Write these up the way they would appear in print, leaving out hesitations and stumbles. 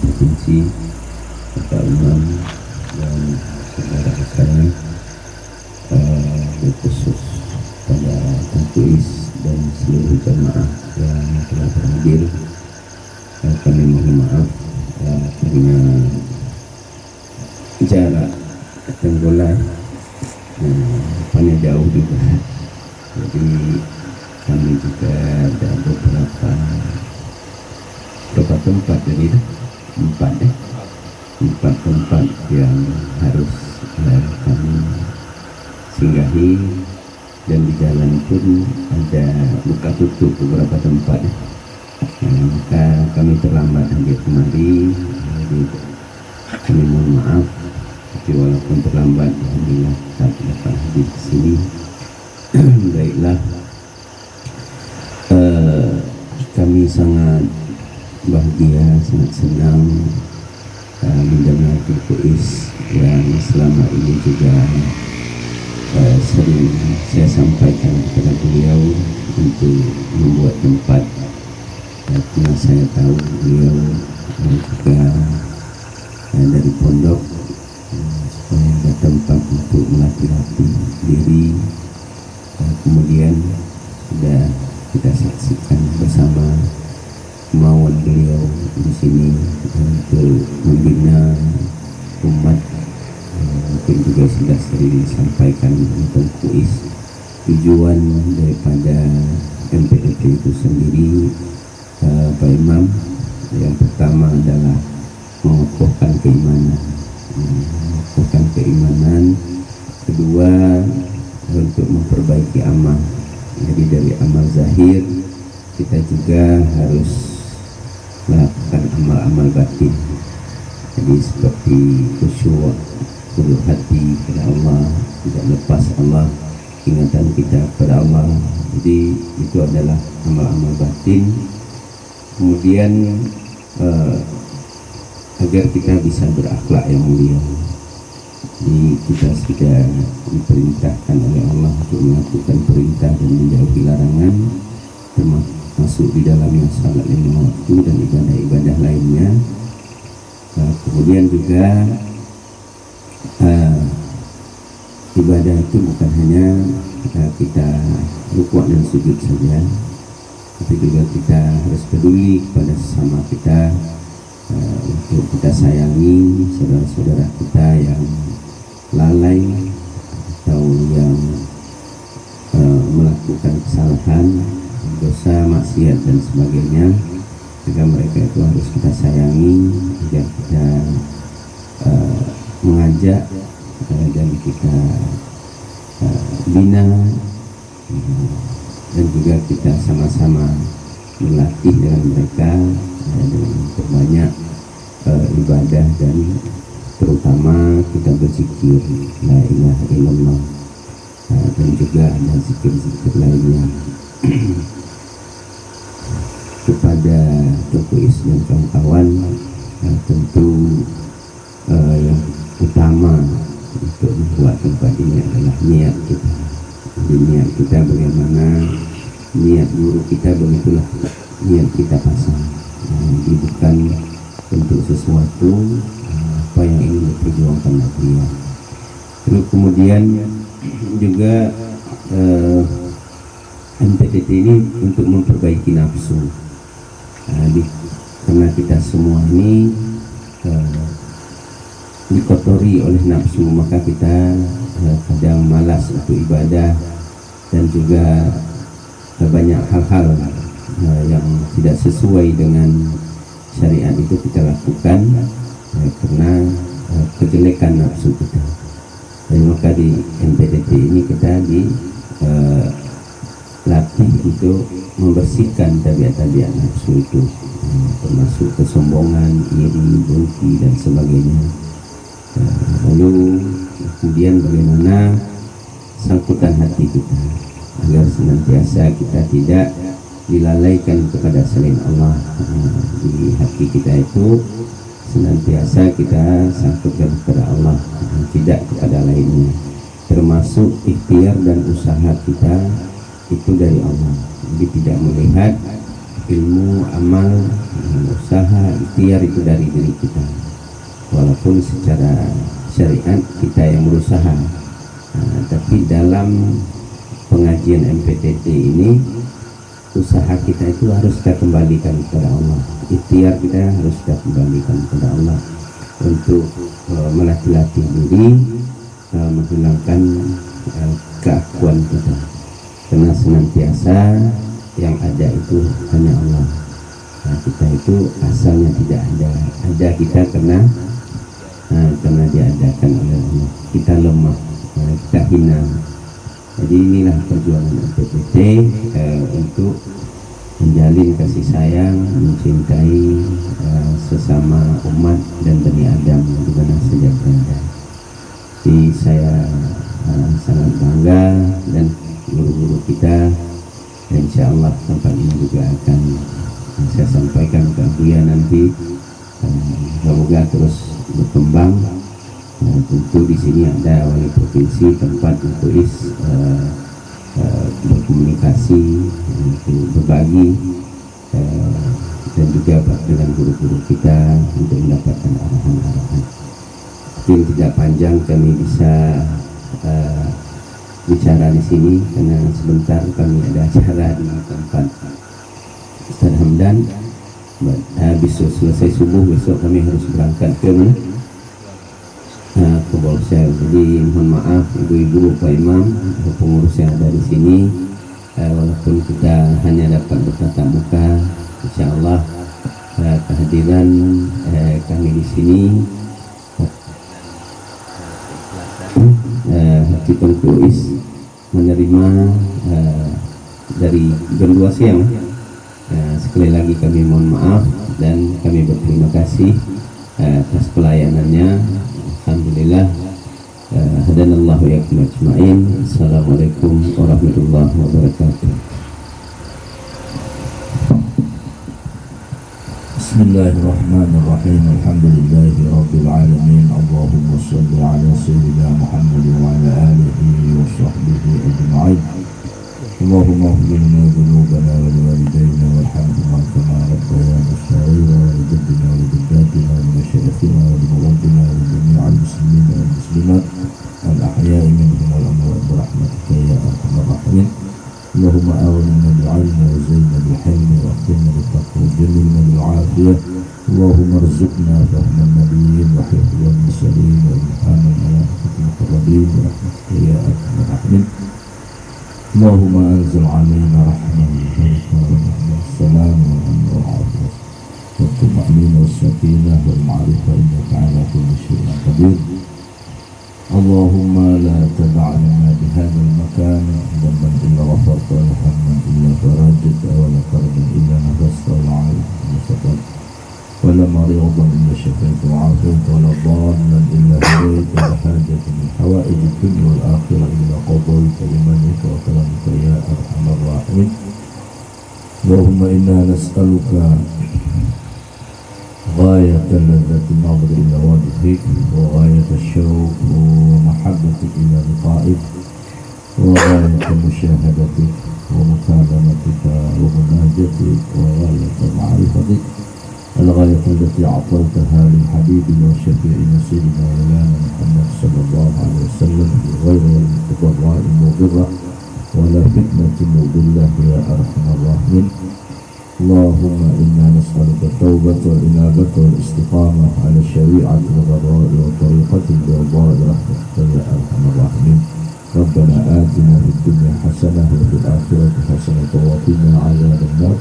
provinsi, Bapak Imam dan saudara sekalian, khusus pada Tuis dan seluruh jamaah yang telah hadir. Kami mohon maaf karena jarak Tenggolai paling jauh juga, jadi kami juga ada beberapa tempat, jadi empat tempat yang harus kami singgahi, dan di jalan pun ada buka tutup beberapa tempat. Maka kami terlambat hadir kemari, jadi kami mohon maaf. Tapi walaupun terlambat, alhamdulillah kita dapat hadir ke sini. Baiklah, kami sangat bahagia, sangat senang mendengar Tuis yang selama ini juga sering saya sampaikan kepada beliau untuk membuat tempat. Karena saya tahu beliau juga dari pondok, supaya ada tempat untuk melatih diri. Kemudian sudah kita saksikan bersama kemauan beliau di sini untuk membina umat. Mungkin juga sudah sering disampaikan tentang Tuis. Tujuan daripada MPDT itu sendiri, Pak Imam, yang pertama adalah mengukuhkan keimanan, kedua untuk memperbaiki amal. Jadi dari amal zahir kita juga harus melakukan amal-amal batin. Jadi seperti khusyuk, tulus hati kepada Allah, tidak lepas Allah, ingatan kita kepada Allah. Jadi itu adalah amal-amal batin. Kemudian agar kita bisa berakhlak yang mulia. Jadi kita sudah diperintahkan oleh Allah untuk melakukan perintah dan menjauhi larangan, termasuk di dalamnya salat lima waktu dan ibadah-ibadah lainnya. Kemudian juga ibadah itu bukan hanya kita rukuk dan sujud saja, tapi juga kita harus peduli kepada sesama kita, untuk kita sayangi saudara-saudara kita yang lalai atau yang melakukan kesalahan, dosa, maksiat dan sebagainya. Jika mereka itu harus kita sayangi, agar kita mengajak dan kita bina, dan juga kita sama-sama melatih dengan mereka dengan banyak ibadah, dan terutama kita berzikir la ilaha illallah, dan juga ada zikir-zikir lainnya. Kepada Tuis dan kawan-kawan, tentu yang utama untuk membuat tempat ini adalah niat kita. Jadi niat kita bagaimana, niat guru kita begitulah niat kita pasang. Jadi bukan untuk sesuatu apa yang ingin diperjuangkan oleh beliau. Lalu kemudian juga MPDT ini untuk memperbaiki nafsu. Karena kita semua ini dikotori oleh nafsu, maka kita kadang malas untuk ibadah, dan juga banyak hal-hal yang tidak sesuai dengan syariat itu kita lakukan karena kejelekan nafsu kita. Dan maka di MPDT ini kita dilatih untuk membersihkan tabiat-tabiat nafsu itu, termasuk kesombongan, iri, dengki dan sebagainya. Lalu kemudian bagaimana sangkutan hati kita agar senantiasa kita tidak dilalaikan kepada selain Allah. Di hati kita itu senantiasa kita sangkutkan kepada Allah, tidak kepada lainnya. Termasuk ikhtiar dan usaha kita itu dari Allah. Jadi tidak melihat ilmu, amal, usaha, ikhtiar itu dari diri kita. Walaupun secara syariat kita yang berusaha, tapi dalam pengajian MPTT ini usaha kita itu harus kita kembalikan kepada Allah. Ikhtiar kita harus kita kembalikan kepada Allah untuk melatih diri menghilangkan keakuan kita, karena senantiasa yang ada itu hanya Allah. Kita itu asalnya tidak ada kita karena diadakan oleh Allah. Kita lemah, kita hina. Jadi inilah perjuangan MPTT untuk menjalin kasih sayang, mencintai sesama umat dan Bani Adam di mana saja berada. Jadi saya sangat bangga, dan guru-guru kita, dan insya Allah tempat ini juga akan saya sampaikan ke Buya nanti. Semoga terus berkembang. Tentu di sini ada wali provinsi, tempat untuk berkomunikasi, untuk berbagi, dan juga dengan guru-guru kita untuk mendapatkan arahan-arahan. Mungkin tidak panjang kami bisa bicara di sini karena sebentar kami ada acara di tempat Ustaz Hamdan. Habis selesai subuh besok kami harus berangkat ke mana? Ke Bolsel. Jadi mohon maaf ibu-ibu, Pak Imam, pengurus yang ada di sini, walaupun kita hanya dapat bertatap muka, insya Allah kehadiran kami di sini hati Tuis menerima dari jam 2 siang. Sekali lagi kami mohon maaf dan kami berterima kasih atas pelayanannya. Alhamdulillah. Hadanallahu yakum ajma'in. Assalamualaikum warahmatullahi wabarakatuh. Bismillahirrahmanirrahim. Alhamdulillahi rabbil alamin. Allahumma shalli ala sayyidina Muhammad wa ala alihi wa sahbihi ajma'in. Allahumma ighfir lana dhunubana wa liwalidayna warhamhuma kama rabbayana shaghira wa lijaddina wa lijaddatina wa limashayikhina wa limughadina wa lijami'il muslimin wal muslimat al ahya'i minhum wal amwat birahmatika ya arhamar rahimin. Allahumma awwilna bi'ilmi wa zayyinna bihilmi wa akhirna bittaqwa wa jamilna bil'afiyah. Allahumma arzuqna fahman nabiyyin wa hifdhan mursalin wa ilhaman malaikatil muqarrabin wa rahmatika ya arhamar rahimin. اللهم أنزل علينا رحمة والسلام والعافية والطمأنينة والسكينة والمعرفة إنك على كل شيء قدير. اللهم لا تدع لنا بهذا المكان ذنبا إلا غفرت ولا هما إلا فرجت ولا كربا إلا نفست ولا عائلة إلا سترت ولا مريضا إلا شفيت وعافيت ولا ضالا إلا هديت ولا حاجة من حوائج الدنيا والآخرة إلا قضيت بمنك وكرمك يا أرحم الراحمين. اللهم إنا نسألك غاية لذة النظر إلى وجهك وغاية الشوق ومحبتك إلى لقائك وغاية مشاهدتك ومكالمتك ومناجتك وغاية معرفتك، الغاية التي أعطيتها لحبيبنا وشفيعنا سيدنا مولانا محمد صلى الله عليه وسلم غير الضراء المضرة ولا فتنة مضلة يا أرحم الراحمين. اللهم إنا نسألك التوبة والإنابة والاستقامة على الشريعة الغراء وطريقة البيضاء برحمتك يا أرحم الراحمين. ربنا آتنا في الدنيا حسنة وفي الآخرة حسنة وقنا عذاب النار.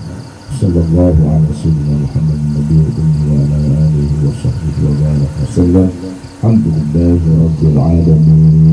صلى الله على سيدنا محمد النبي الأمي وعلى آله وصحبه وبارك وسلم. الحمد لله رب العالمين.